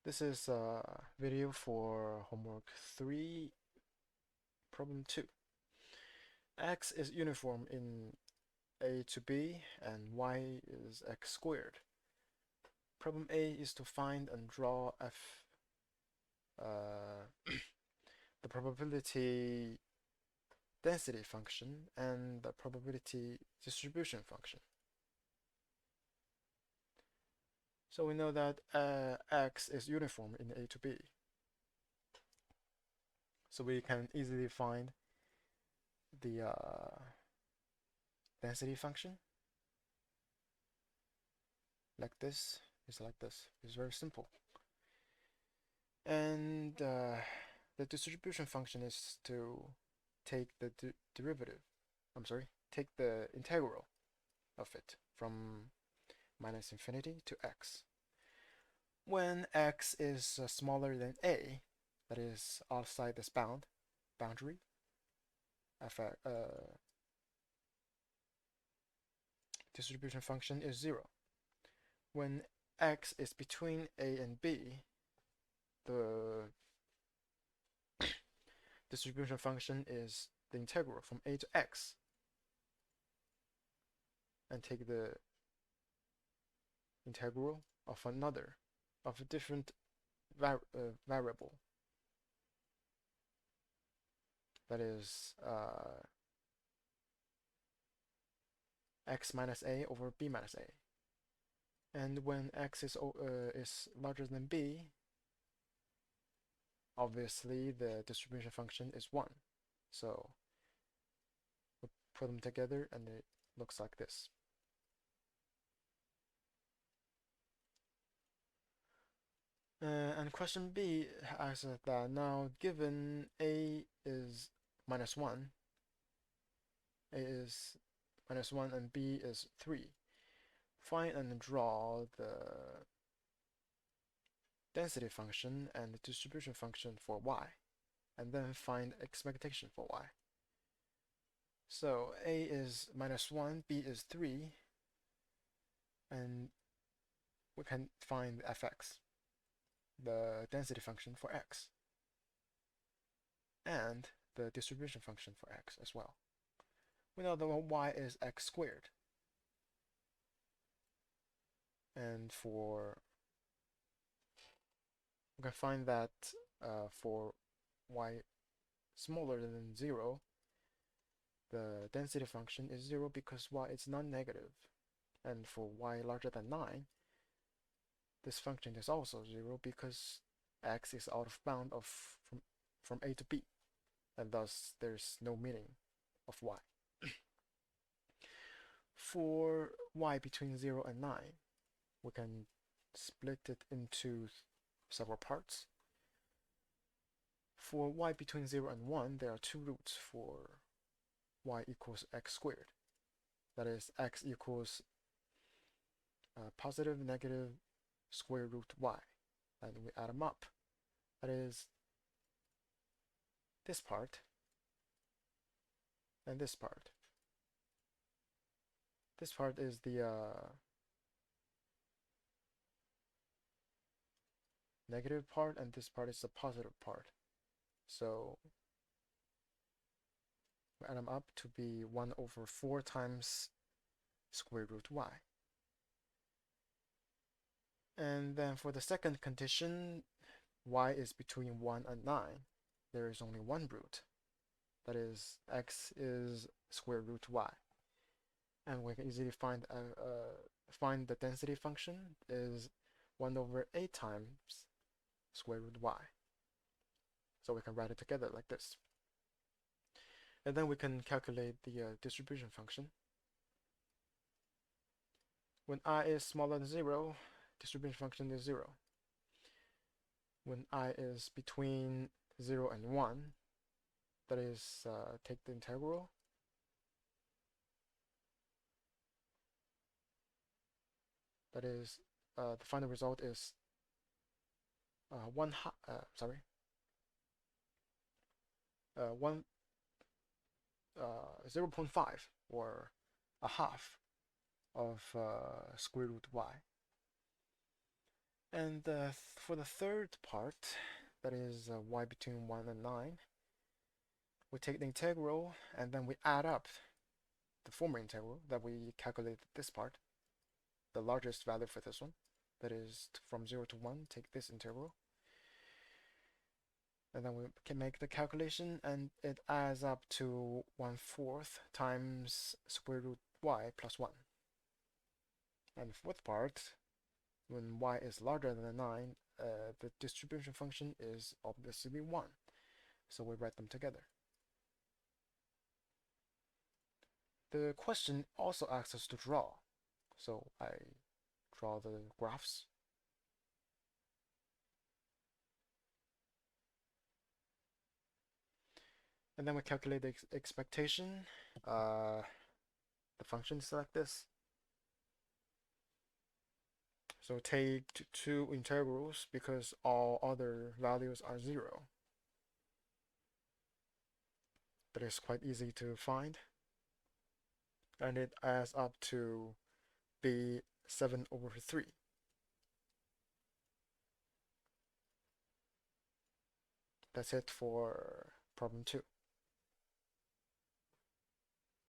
This is a video for homework 3, problem 2. X is uniform in A to B and Y is x squared. Problem A is to find and draw the probability density function and the probability distribution function. So we know that X is uniform in A to B. So we can easily find the density function like this. It's like this. It's very simple. And the distribution function is to take the derivative. Take the integral of it from minus infinity to x. When x is smaller than a, that is outside this boundary, distribution function is 0. When x is between a and b, the distribution function is the integral from a to x, and take the integral of a different variable, that is x minus a over b minus a. And when x is larger than b, obviously the distribution function is 1. So we put them together and it looks like this. And question B asks that now given a is minus 1, a is minus 1 and b is 3, find and draw the density function and the distribution function for y, and then find expectation for y. So a is minus 1, b is 3, and we can find fx, the density function for x, and the distribution function for x as well. We know that y is x squared, and we can find that for y smaller than 0, the density function is 0 because y is non-negative, and for y larger than 9, this function is also 0 because x is out of bound from a to b, and thus there's no meaning of y. For y between 0 and 9, we can split it into several parts. For y between 0 and 1, there are two roots for y equals x squared. That is, x equals positive, negative, square root y. And we add them up. That is this part and this part. This part is the negative part, and this part is the positive part. So we add them up to be 1 over 4 times square root y. And then for the second condition, y is between 1 and 9. There is only one root. That is, x is square root y. And we can easily find the density function is 1 over 8 times square root y. So we can write it together like this. And then we can calculate the distribution function. When I is smaller than 0, distribution function is 0. When I is between 0 and 1, that is, take the integral. That is, the final result is 0.5 or a half of square root y. And for the third part, that is y between 1 and 9, we take the integral and then we add up the former integral that we calculated this part, the largest value for this one, that is from 0 to 1, take this integral, and then we can make the calculation, and it adds up to 1/4 times square root y plus 1. And the fourth part, when y is larger than 9, the distribution function is obviously 1. So we write them together. The question also asks us to draw. So I draw the graphs. And then we calculate the expectation. The function is like this. So take two integrals because all other values are 0. That is quite easy to find. And it adds up to be 7/3. That's it for problem 2.